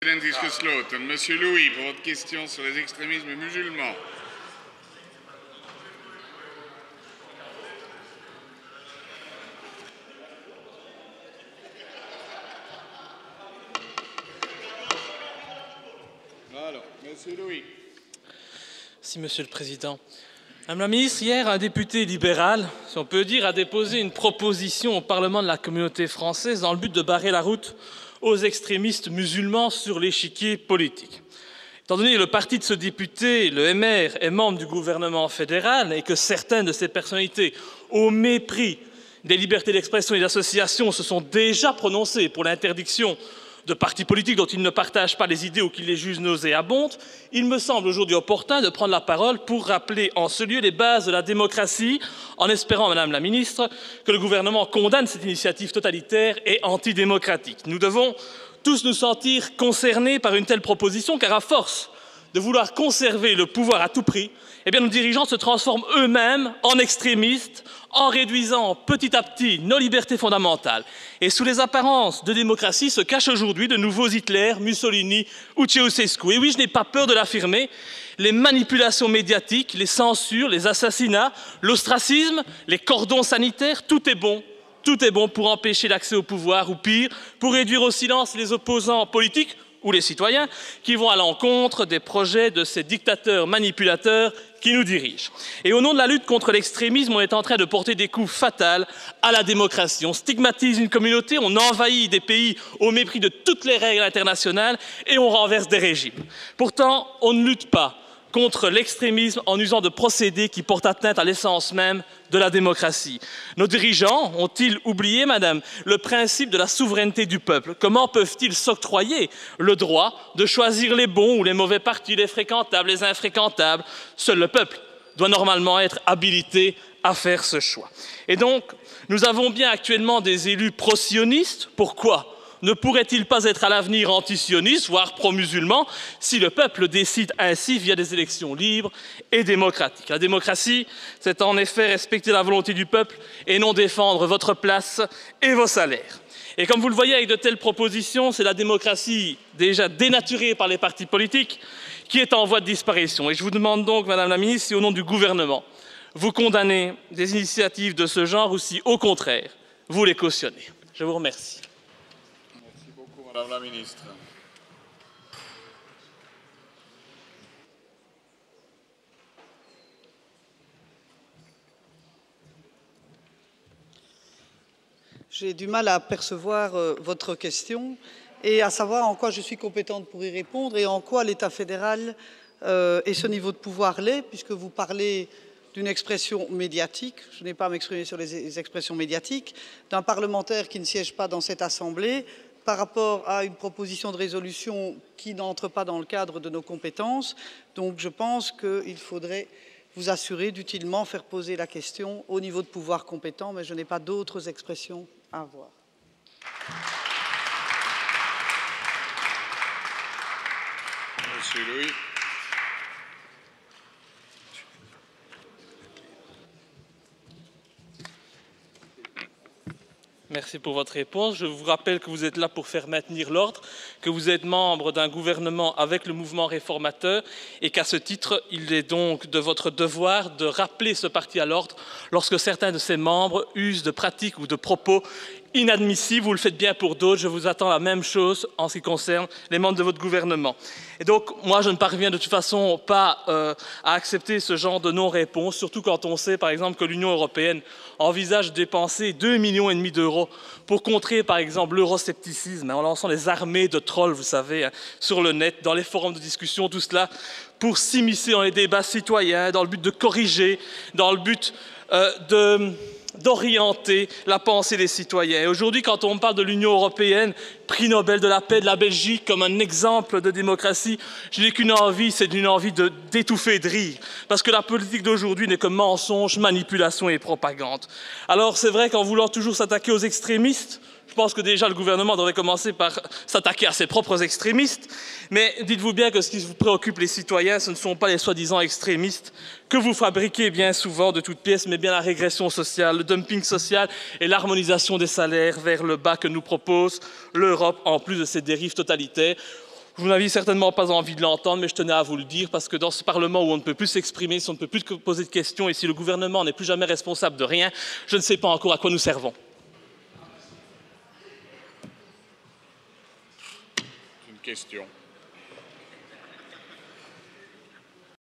Monsieur Louis, pour votre question sur les extrémismes musulmans. Alors, Monsieur Louis. Merci, Monsieur le Président. Madame la Ministre, hier, un député libéral, si on peut dire, a déposé une proposition au Parlement de la communauté française dans le but de barrer la route aux extrémistes musulmans sur l'échiquier politique. Étant donné que le parti de ce député, le MR, est membre du gouvernement fédéral et que certaines de ces personnalités, au mépris des libertés d'expression et d'association, se sont déjà prononcées pour l'interdiction de partis politiques dont ils ne partagent pas les idées ou qu'ils les jugent nauséabondes, il me semble aujourd'hui opportun de prendre la parole pour rappeler en ce lieu les bases de la démocratie, en espérant, Madame la Ministre, que le gouvernement condamne cette initiative totalitaire et antidémocratique. Nous devons tous nous sentir concernés par une telle proposition, car à force de vouloir conserver le pouvoir à tout prix, eh bien, nos dirigeants se transforment eux-mêmes en extrémistes, en réduisant petit à petit nos libertés fondamentales. Et sous les apparences de démocratie se cachent aujourd'hui de nouveaux Hitler, Mussolini ou Ceausescu. Et oui, je n'ai pas peur de l'affirmer, les manipulations médiatiques, les censures, les assassinats, l'ostracisme, les cordons sanitaires, tout est bon. Tout est bon pour empêcher l'accès au pouvoir, ou pire, pour réduire au silence les opposants politiques ou les citoyens qui vont à l'encontre des projets de ces dictateurs manipulateurs qui nous dirigent. Et au nom de la lutte contre l'extrémisme, on est en train de porter des coups fatals à la démocratie. On stigmatise une communauté, on envahit des pays au mépris de toutes les règles internationales et on renverse des régimes. Pourtant, on ne lutte pas contre l'extrémisme en usant de procédés qui portent atteinte à l'essence même de la démocratie. Nos dirigeants ont-ils oublié, Madame, le principe de la souveraineté du peuple? Comment peuvent-ils s'octroyer le droit de choisir les bons ou les mauvais partis, les fréquentables, les infréquentables? Seul le peuple doit normalement être habilité à faire ce choix. Et donc, nous avons bien actuellement des élus pro-sionistes. Pourquoi ne pourrait-il pas être à l'avenir anti-sioniste, voire pro-musulman, si le peuple décide ainsi via des élections libres et démocratiques? La démocratie, c'est en effet respecter la volonté du peuple et non défendre votre place et vos salaires. Et comme vous le voyez avec de telles propositions, c'est la démocratie déjà dénaturée par les partis politiques qui est en voie de disparition. Et je vous demande donc, Madame la Ministre, si au nom du gouvernement, vous condamnez des initiatives de ce genre ou si, au contraire, vous les cautionnez. Je vous remercie. Madame la Ministre. J'ai du mal à percevoir votre question et à savoir en quoi je suis compétente pour y répondre et en quoi l'État fédéral et ce niveau de pouvoir l'est, puisque vous parlez d'une expression médiatique, je n'ai pas à m'exprimer sur les expressions médiatiques, d'un parlementaire qui ne siège pas dans cette Assemblée, par rapport à une proposition de résolution qui n'entre pas dans le cadre de nos compétences. Donc je pense qu'il faudrait vous assurer d'utilement faire poser la question au niveau de pouvoir compétent, mais je n'ai pas d'autres expressions à avoir. Monsieur Louis. Merci pour votre réponse. Je vous rappelle que vous êtes là pour faire maintenir l'ordre, que vous êtes membre d'un gouvernement avec le mouvement réformateur et qu'à ce titre, il est donc de votre devoir de rappeler ce parti à l'ordre lorsque certains de ses membres usent de pratiques ou de propos inadmissible, vous le faites bien pour d'autres, je vous attends la même chose en ce qui concerne les membres de votre gouvernement. Et donc, moi, je ne parviens de toute façon pas à accepter ce genre de non-réponse, surtout quand on sait, par exemple, que l'Union européenne envisage de dépenser 2,5 millions d'euros pour contrer, par exemple, l'euroscepticisme, en lançant des armées de trolls, vous savez, sur le net, dans les forums de discussion, tout cela pour s'immiscer dans les débats citoyens, dans le but de corriger, dans le but d'orienter la pensée des citoyens. Et aujourd'hui, quand on parle de l'Union européenne, prix Nobel de la paix de la Belgique comme un exemple de démocratie, je n'ai qu'une envie, c'est une envie d'étouffer et de rire. Parce que la politique d'aujourd'hui n'est que mensonge, manipulation et propagande. Alors c'est vrai qu'en voulant toujours s'attaquer aux extrémistes, je pense que déjà le gouvernement devrait commencer par s'attaquer à ses propres extrémistes. Mais dites-vous bien que ce qui vous préoccupe les citoyens, ce ne sont pas les soi-disant extrémistes que vous fabriquez bien souvent de toutes pièces, mais bien la régression sociale, le dumping social et l'harmonisation des salaires vers le bas que nous propose l'Europe, en plus de ces dérives totalitaires. Vous n'aviez certainement pas envie de l'entendre, mais je tenais à vous le dire, parce que dans ce Parlement où on ne peut plus s'exprimer, si on ne peut plus poser de questions, et si le gouvernement n'est plus jamais responsable de rien, je ne sais pas encore à quoi nous servons. Une question.